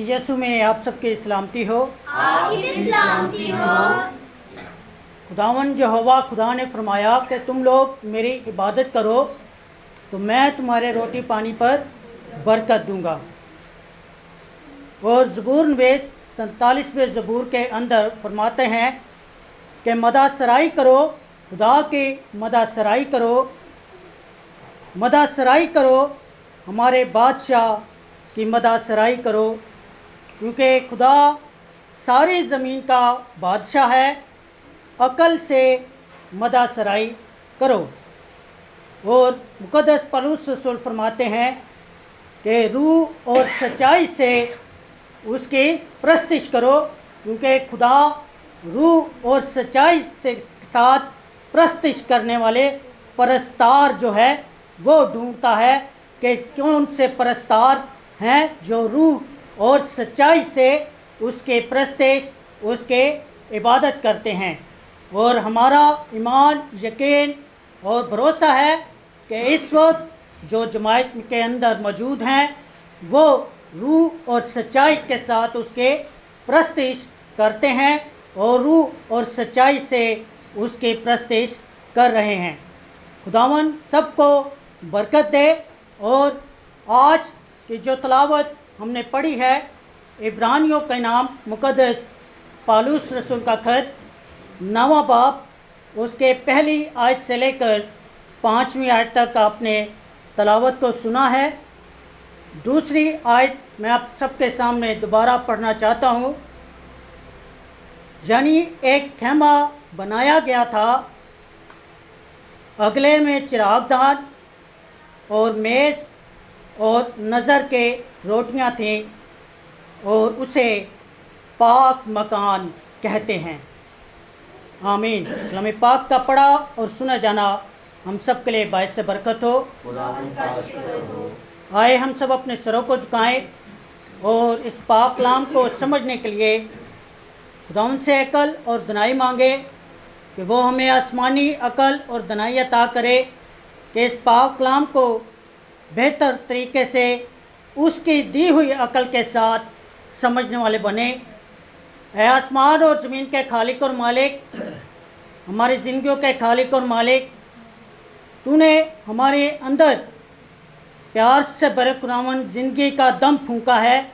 मसीह यीशु में आप सबकी सलामती हो। आपकी भी सलामती हो। खुदावन यहोवा खुदा ने फरमाया कि तुम लोग मेरी इबादत करो तो मैं तुम्हारे रोटी पानी पर बरकत दूंगा। और ज़बूर नवीस 47वें ज़बूर के अंदर फरमाते हैं कि मदा सराई करो, खुदा की मदा सराई करो, मदा सराई करो, हमारे बादशाह की मदा सराई करो, क्योंकि खुदा सारी ज़मीन का बादशाह है। अकल से मदा सराई करो। और मुक़द्दस पौलुस रसूल फरमाते हैं कि रूह और सच्चाई से उसकी प्रस्तिश करो, क्योंकि खुदा रूह और सच्चाई से साथ प्रस्तिश करने वाले परस्तार जो है वो ढूंढता है कि कौन से परस्तार हैं जो रूह और सच्चाई से उसके प्रस्तिश उसके इबादत करते हैं। और हमारा ईमान, यकीन और भरोसा है कि इस वक्त जो जमात के अंदर मौजूद हैं वो रूह और सच्चाई के साथ उसके प्रस्तिश करते हैं और रूह और सच्चाई से उसकी प्रस्तिश कर रहे हैं। खुदावन सबको बरकत दे। और आज की जो तलावत हमने पढ़ी है, इब्रानियों के नाम मुक़द्दस पौलुस रसूल का खत 9वां बाब उसके पहली आयत से लेकर 5वीं आयत तक आपने तलावत को सुना है। दूसरी आयत मैं आप सबके सामने दोबारा पढ़ना चाहता हूँ। यानी एक खेमा बनाया गया था, अगले में चिरागदान और मेज़ और नज़र के रोटियां थीं और उसे पाक मकान कहते हैं। आमीन। कलाम पाक का पढ़ा और सुना जाना हम सब के लिए बायस से बरकत हो। आए हम सब अपने सरों को झुकाएं और इस पाक कलाम को समझने के लिए खुदावंद से अकल और दनाई मांगे कि वो हमें आसमानी अकल और दनाई अता करे कि इस पाक कलाम को बेहतर तरीके से उसकी दी हुई अकल के साथ समझने वाले बने। ऐ आसमान और ज़मीन के खालिक और मालिक, हमारी ज़िंदगियों के खालिक और मालिक, तूने हमारे अंदर प्यार से भरे खुदावंद ज़िंदगी का दम फूंका है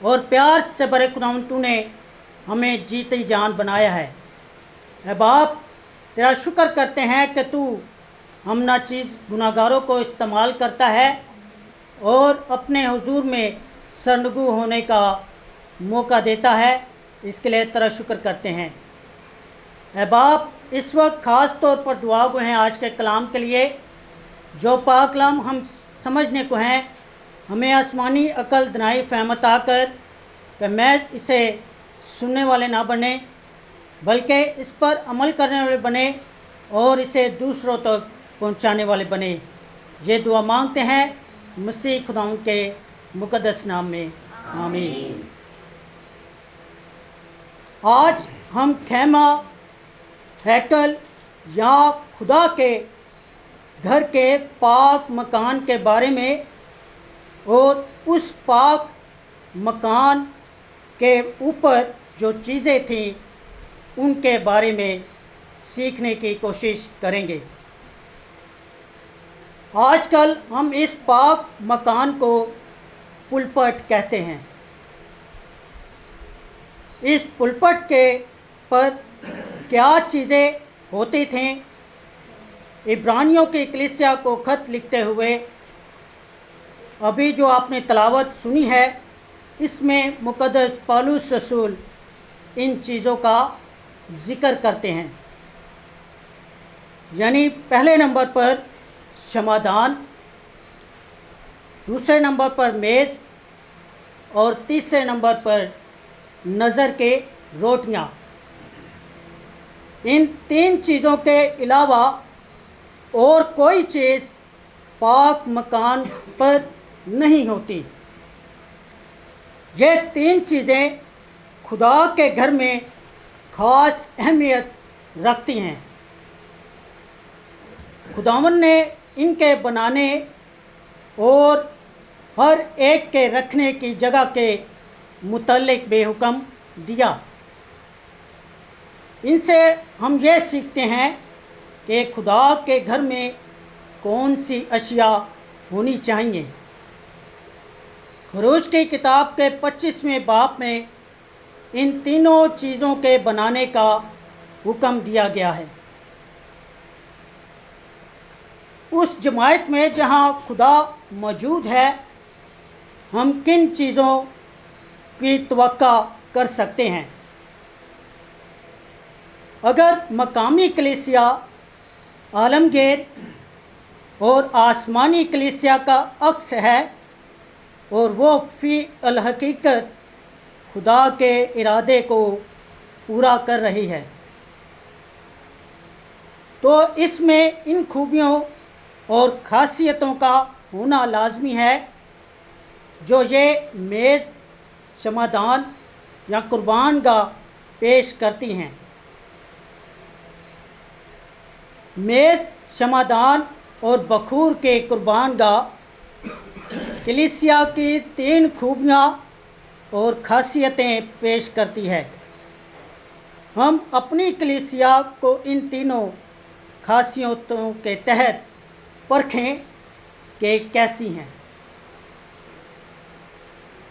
और प्यार से भरे खुदावंद तूने हमें जीती जान बनाया है। ऐ बाप, तेरा शुक्र करते हैं कि तू हम ना चीज़ गुनाहगारों को इस्तेमाल करता है और अपने हुजूर में सरनगू होने का मौका देता है। इसके लिए तेरा शुक्र करते हैं। ऐ बाप, इस वक्त ख़ास तौर पर दुआ गो हैं आज के कलाम के लिए, जो पाक कलाम हम समझने को हैं। हमें आसमानी अकल दनाई फहमत आकर कि मैं इसे सुनने वाले ना बने बल्कि इस पर अमल करने वाले बने और इसे दूसरों तक पहुंचाने वाले बने। ये दुआ मांगते हैं मसीह खुदावंद के मुक़द्दस नाम में, आमीन। आज हम खेमा, हैकल या खुदा के घर के पाक मकान के बारे में और उस पाक मकान के ऊपर जो चीज़ें थीं उनके बारे में सीखने की कोशिश करेंगे। आजकल हम इस पाक मकान को पुलपट कहते हैं। इस पुलपट के पर क्या चीज़ें होती थीं? इब्रानियों की कलीसिया को ख़त लिखते हुए अभी जो आपने तलावत सुनी है, इसमें मुक़द्दस पौलुस रसूल इन चीज़ों का ज़िक्र करते हैं। यानी पहले नंबर पर क्षमादान, दूसरे नंबर पर मेज़ और तीसरे नंबर पर नज़र के रोटियां। इन तीन चीज़ों के अलावा और कोई चीज़ पाक मकान पर नहीं होती। ये तीन चीज़ें खुदा के घर में ख़ास अहमियत रखती हैं। खुदावन ने इनके बनाने और हर एक के रखने की जगह के मुतल्लिक बेहुक्म दिया। इनसे हम ये सीखते हैं कि खुदा के घर में कौन सी अशिया होनी चाहिए। खरूज की किताब के 25वें बाब में इन तीनों चीज़ों के बनाने का हुक्म दिया गया है। उस जमात में जहाँ खुदा मौजूद है, हम किन चीज़ों की तवक्का कर सकते हैं? अगर मकामी कलीसिया आलमगीर और आसमानी कलीसिया का अक्स है और वो फी अल हकीकत खुदा के इरादे को पूरा कर रही है, तो इसमें इन खूबियों और खासियतों का होना लाजमी है जो ये मेज़, शमादान या कुर्बान गाह पेश करती हैं। मेज़, शमादान और बखूर के कुर्बान गाह कलीसिया की 3 खूबियाँ और खासियतें पेश करती है। हम अपनी कलीसिया को इन तीनों खासियतों के तहत परखें कि कैसी हैं।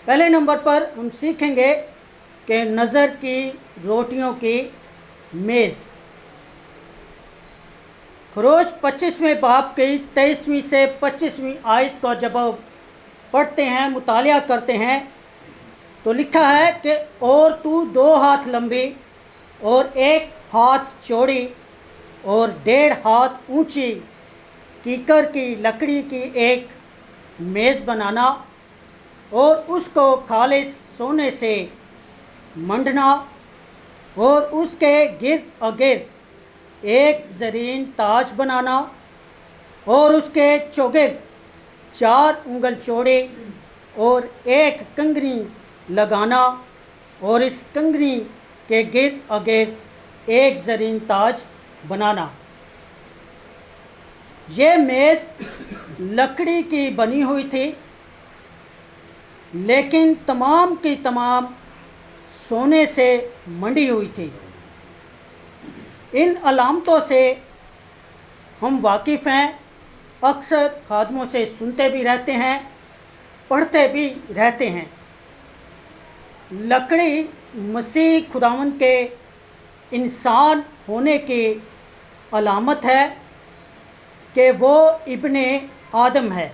पहले नंबर पर हम सीखेंगे कि नज़र की रोटियों की मेज़। खरोज 25वें बाब की 23वीं से 25वीं आयत को जब पढ़ते हैं, मुतालिया करते हैं, तो लिखा है कि और तू 2 हाथ लंबी और 1 हाथ चौड़ी और 1.5 हाथ ऊंची कीकर की लकड़ी की एक मेज़ बनाना और उसको खालिस सोने से मंडना और उसके गिर्द अगिर्द एक ज़रीन ताज बनाना और उसके चौगिर्द 4 उंगल चौड़े और 1 कंगनी लगाना और इस कंगनी के गिर्द अगिर्द एक ज़रीन ताज बनाना। ये मेज़ लकड़ी की बनी हुई थी, लेकिन तमाम की तमाम सोने से मंडी हुई थी। इन अलामतों से हम वाकिफ़ हैं, अक्सर खादमों से सुनते भी रहते हैं, पढ़ते भी रहते हैं। लकड़ी मसीह खुदावंद के इंसान होने की अलामत है कि वो इब्ने आदम है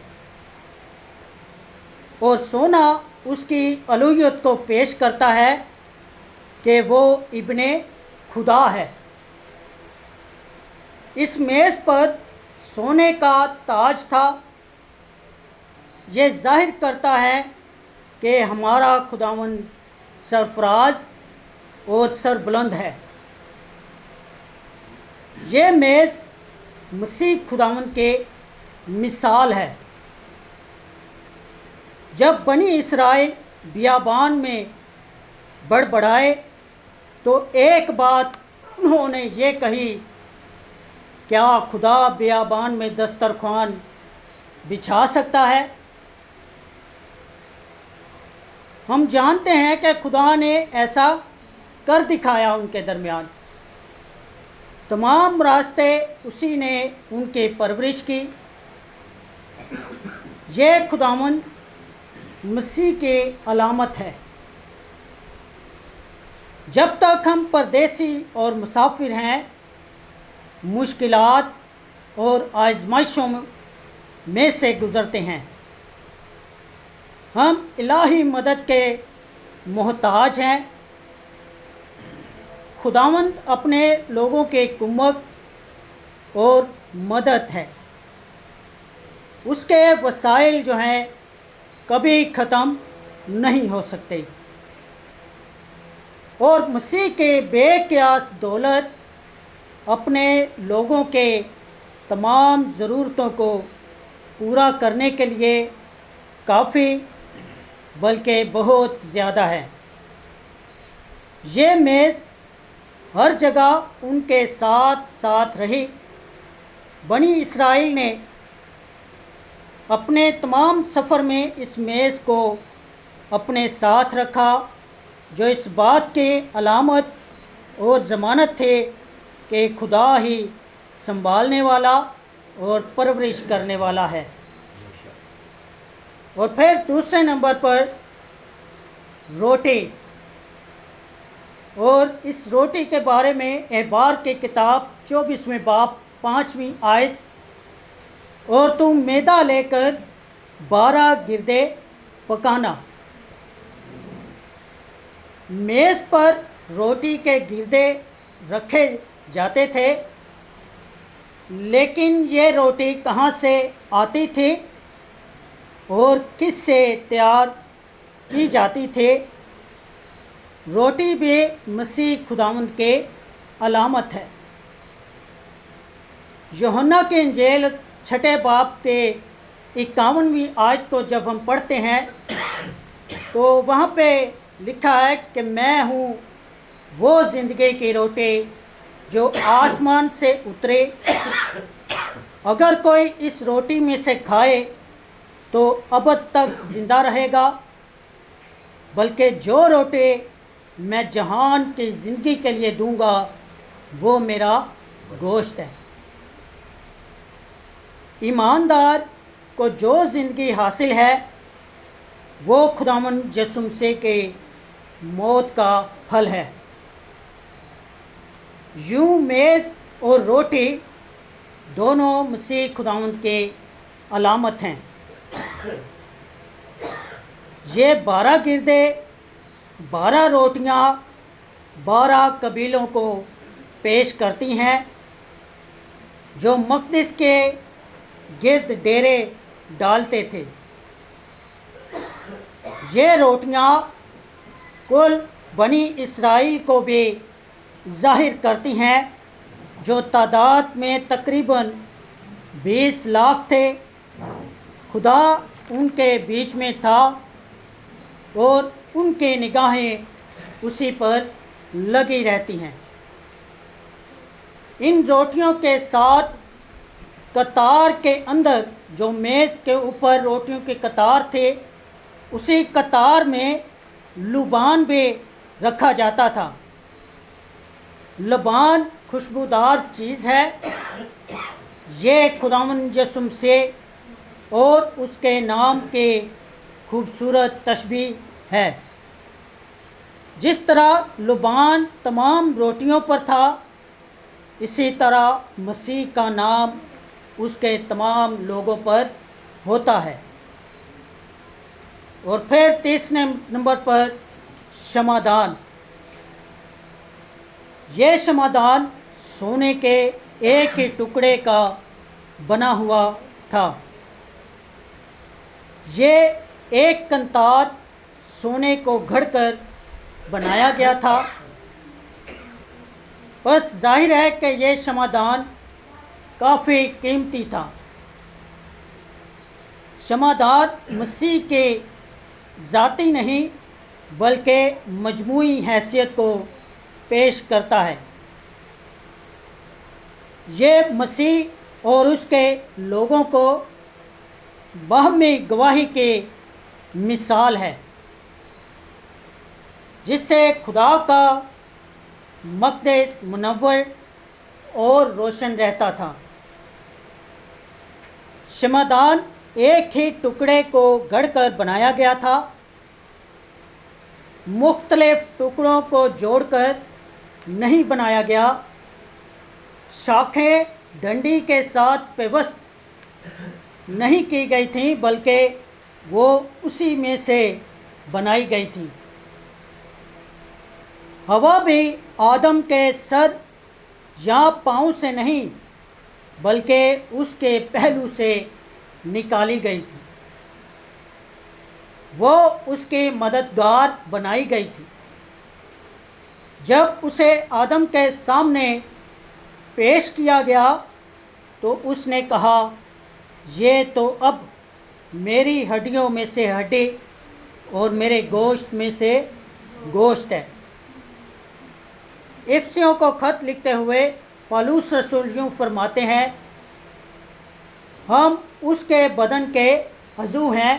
और सोना उसकी अलूहियत को पेश करता है कि वो इब्ने खुदा है। इस मेज़ पर सोने का ताज था। ये जाहिर करता है कि हमारा खुदावंद सरफराज और सरबुलंद है। ये मेज़ मसीह खुदावंद के मिसाल है। जब बनी इसराइल बियाबान में बड़बड़ाए तो एक बात उन्होंने ये कही, क्या खुदा बियाबान में दस्तरख्वान बिछा सकता है? हम जानते हैं कि खुदा ने ऐसा कर दिखाया उनके दरमियान। तमाम रास्ते उसी ने उनकी परवरिश की। ये खुदावंद मसीह की अलामत है। जब तक हम परदेसी और मुसाफिर हैं, मुश्किलात और आजमाइशों में से गुज़रते हैं, हम इलाही मदद के मोहताज हैं। खुदावंद अपने लोगों के कुम्मक और मदद है। उसके वसाइल जो हैं कभी ख़त्म नहीं हो सकते और मसीह के बेक़ियास दौलत अपने लोगों के तमाम ज़रूरतों को पूरा करने के लिए काफ़ी बल्कि बहुत ज़्यादा है। ये मेज़ हर जगह उनके साथ साथ रही। बनी इसराइल ने अपने तमाम सफ़र में इस मेज़ को اپنے ساتھ رکھا جو اس بات کی علامت اور ضمانت تھے کہ خدا ہی سنبھالنے والا اور پرورش کرنے والا ہے۔ اور پھر دوسرے نمبر پر روٹی، اور اس روٹی کے بارے میں احبار کی کتاب 24ویں باب 5ویں آیت، اور تم میدا لے کر 12 گردے پکانا۔ میز پر روٹی کے گردے رکھے جاتے تھے، لیکن یہ روٹی کہاں سے آتی تھی اور کس سے تیار کی جاتی تھی؟ روٹی بھی مسیح خداوند کے علامت ہے۔ یوحنا کی انجیل 6 باب کے 51ویں آیت کو جب ہم پڑھتے ہیں تو وہاں پہ لکھا ہے کہ میں ہوں وہ زندگی کی روٹی جو آسمان سے اترے، اگر کوئی اس روٹی میں سے کھائے تو ابد تک زندہ رہے گا، بلکہ جو روٹی میں جہان کی زندگی کے لیے دوں گا وہ میرا گوشت ہے۔ ایماندار کو جو زندگی حاصل ہے وہ خداوند یسوع مسیح کے موت کا پھل ہے۔ یوں میز اور روٹی دونوں مسیح خداوند کے علامت ہیں۔ یہ 12 گردے، 12 روٹیاں 12 قبیلوں کو پیش کرتی ہیں جو مقدس کے گرد ڈیرے ڈالتے تھے۔ یہ روٹیاں کل بنی اسرائیل کو بھی ظاہر کرتی ہیں، جو تعداد میں تقریباً 20 لاکھ تھے۔ خدا ان کے بیچ میں تھا اور ان کی نگاہیں اسی پر لگی رہتی ہیں۔ ان روٹیوں کے ساتھ قطار کے اندر جو میز کے اوپر روٹیوں کی قطار تھے، اسی قطار میں لبان بھی رکھا جاتا تھا۔ لبان خوشبودار چیز ہے۔ یہ خداوند یسوع مسیح اور اس کے نام کی خوبصورت تشبیہ ہے۔ جس طرح لبان تمام روٹیوں پر تھا، اسی طرح مسیح کا نام اس کے تمام لوگوں پر ہوتا ہے۔ اور پھر تیسرے نمبر پر شمعدان۔ یہ شمعدان سونے کے ایک ہی ٹکڑے کا بنا ہوا تھا۔ یہ ایک کنتار سونے کو گھڑ کر بنایا گیا تھا۔ بس ظاہر ہے کہ یہ شمعدان کافی قیمتی تھا۔ شمعدان مسیح کے ذاتی نہیں بلکہ مجموعی حیثیت کو پیش کرتا ہے۔ یہ مسیح اور اس کے لوگوں کو باہمی گواہی کی مثال ہے، جس سے خدا کا مقدس منور اور روشن رہتا تھا۔ شمعدان ایک ہی ٹکڑے کو گھڑ کر بنایا گیا تھا، مختلف ٹکڑوں کو جوڑ کر نہیں بنایا گیا۔ شاخیں ڈنڈی کے ساتھ پیوست نہیں کی گئی تھیں، بلکہ وہ اسی میں سے بنائی گئی تھیں۔ ہوا بھی آدم کے سر یا پاؤں سے نہیں بلکہ اس کے پہلو سے نکالی گئی تھی۔ وہ اس کی مددگار بنائی گئی تھی۔ جب اسے آدم کے سامنے پیش کیا گیا تو اس نے کہا، یہ تو اب میری ہڈیوں میں سے ہڈی اور میرے گوشت میں سے گوشت ہے۔ افسیوں کو خط لکھتے ہوئے پولس رسول یوں فرماتے ہیں، ہم اس کے بدن کے عضو ہیں۔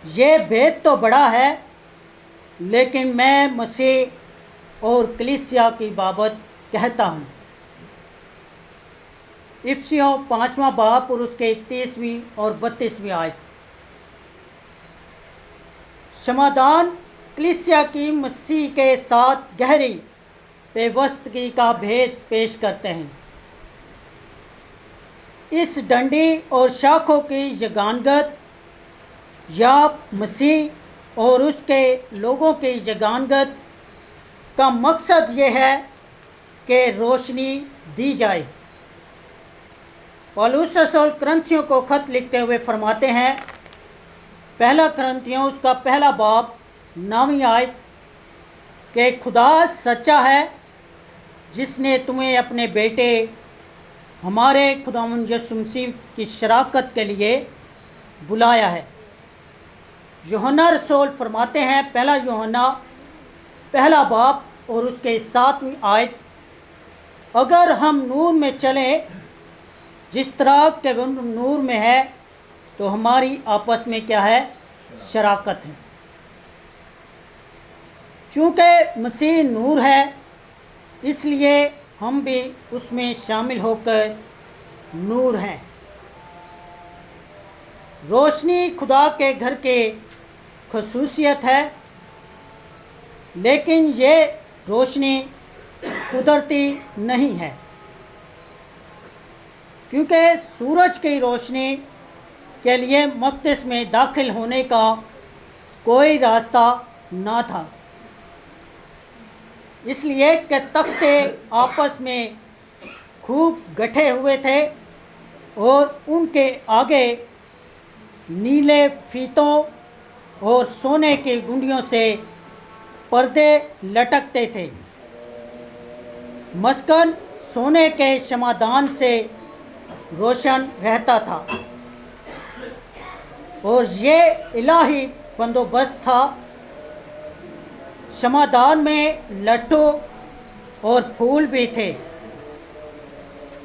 یہ بھید تو بڑا ہے، لیکن میں مسیح اور کلیسیا کی بابت کہتا ہوں۔ افسیوں 5واں باب اور اس کے 30ویں اور 32ویں آیت۔ شمعدان کلیسیا کی مسیح کے ساتھ گہری پیوستگی کا بھید پیش کرتے ہیں۔ اس ڈنڈی اور شاخوں کی یگانگت یا مسیح اور اس کے لوگوں کی یگانگت کا مقصد یہ ہے کہ روشنی دی جائے۔ پولس رسول کرنتھیوں کو خط لکھتے ہوئے فرماتے ہیں، پہلا کرنتھیوں اس کا پہلا باب 9ویں آیت، کہ خدا سچا ہے جس نے تمہیں اپنے بیٹے ہمارے خداوند یسوع مسیح کی شراکت کے لیے بلایا ہے۔ یوحنا رسول فرماتے ہیں، پہلا یوحنا پہلا باب اور اس کے 7ویں آیت، اگر ہم نور میں چلیں جس طرح کہ وہ نور میں ہے تو ہماری آپس میں کیا ہے؟ شراکت ہے۔ چونکہ مسیح نور ہے، اس لیے ہم بھی اس میں شامل ہو کر نور ہیں۔ روشنی خدا کے گھر کی خصوصیت ہے، لیکن یہ روشنی قدرتی نہیں ہے، کیونکہ سورج کی روشنی کے لیے مقدس میں داخل ہونے کا کوئی راستہ نہ تھا، اس لیے کہ تختے آپس میں خوب گٹھے ہوئے تھے اور ان کے آگے نیلے فیتوں اور سونے کی گنڈیوں سے پردے لٹکتے تھے۔ مسکن سونے کے شمعدان سے روشن رہتا تھا، اور یہ الہی بندوبست تھا۔ شمعدان میں لٹو اور پھول بھی تھے۔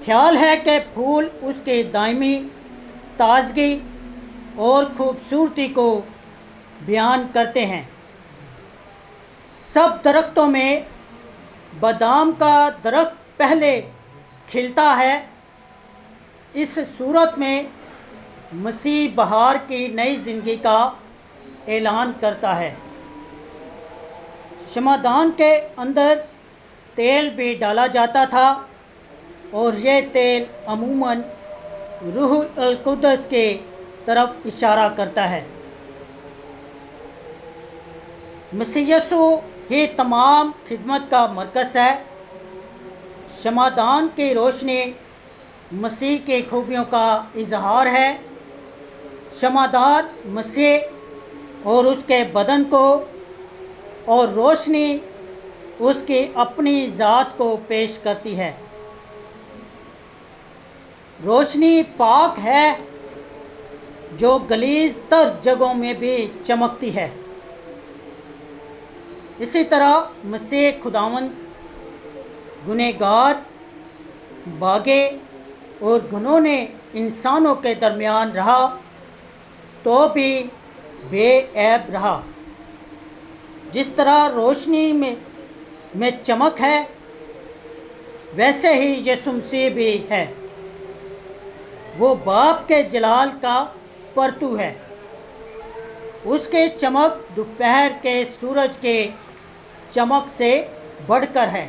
خیال ہے کہ پھول اس کی دائمی تازگی اور خوبصورتی کو بیان کرتے ہیں۔ سب درختوں میں بادام کا درخت پہلے کھلتا ہے۔ اس صورت میں مسیح بہار کی نئی زندگی کا اعلان کرتا ہے۔ شمعدان کے اندر تیل بھی ڈالا جاتا تھا، اور یہ تیل عموماً روح القدس کے طرف اشارہ کرتا ہے۔ مسیح یسوع ہی تمام خدمت کا مرکز ہے۔ شمعدان کی روشنی مسیح کی خوبیوں کا اظہار ہے۔ شمعدان مسیح اور اس کے بدن کو اور روشنی اس کی اپنی ذات کو پیش کرتی ہے۔ روشنی پاک ہے جو غلیظ تر جگہوں میں بھی چمکتی ہے۔ اسی طرح مسیح خداوند گنہگار، باغے اور گھنونے انسانوں کے درمیان رہا تو بھی بے عیب رہا۔ جس طرح روشنی میں چمک ہے، ویسے ہی یسوع مسیح بھی ہے۔ وہ باپ کے جلال کا پرتو ہے۔ اس کی چمک دوپہر کے سورج کے چمک سے بڑھ کر ہے۔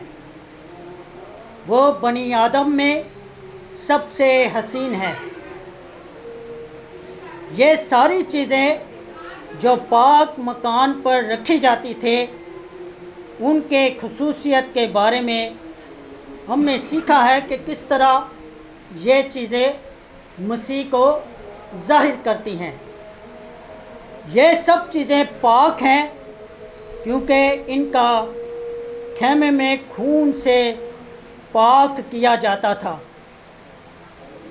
وہ بنی آدم میں سب سے حسین ہے۔ یہ ساری چیزیں جو پاک مکان پر رکھی جاتی تھے، ان کے خصوصیت کے بارے میں ہم نے سیکھا ہے کہ کس طرح یہ چیزیں مسیح کو ظاہر کرتی ہیں۔ یہ سب چیزیں پاک ہیں کیونکہ ان کا خیمے میں خون سے پاک کیا جاتا تھا،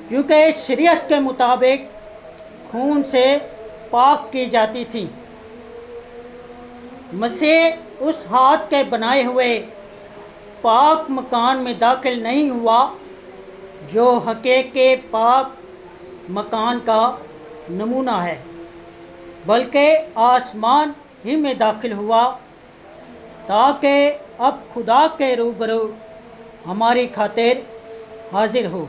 کیونکہ شریعت کے مطابق خون سے پاک کی جاتی تھی۔ مسیح اس ہاتھ کے بنائے ہوئے پاک مکان میں داخل نہیں ہوا جو حقیقی پاک مکان کا نمونہ ہے۔ बल्कि आसमान ही में दाखिल हुआ ताकि अब खुदा के रूबरू हमारी खातिर हाजिर हो।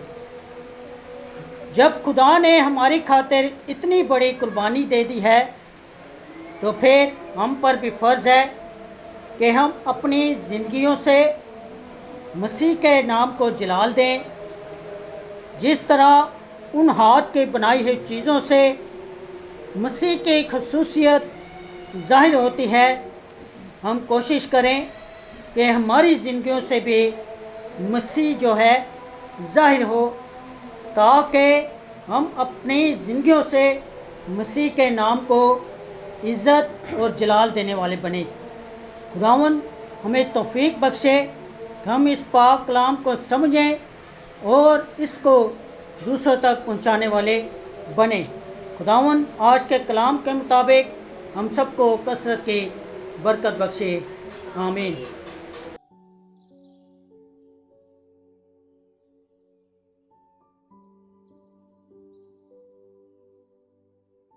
जब खुदा ने हमारी खातिर इतनी बड़ी कुर्बानी दे दी है तो फिर हम पर भी फ़र्ज़ है कि हम अपनी ज़िंदगियों से मसीह के नाम को जलाल दें। जिस तरह उन हाथ की बनाई हुई चीज़ों से मसीह की खसूसियत ज़ाहिर होती है, हम कोशिश करें कि हमारी ज़िंदगियों से भी मसीह जो है ज़ाहिर हो, ताकि हम अपनी ज़िंदगियों से मसीह के नाम को इज़्ज़त और जलाल देने वाले बने। खुदावंद हमें तौफीक बख्शे कि हम इस पाक कलाम को समझें और इसको दूसरों तक पहुंचाने वाले बने। खुदावंद आज के कलाम के मुताबिक हम सबको कसरत की बरकत बख्शे। आमीन।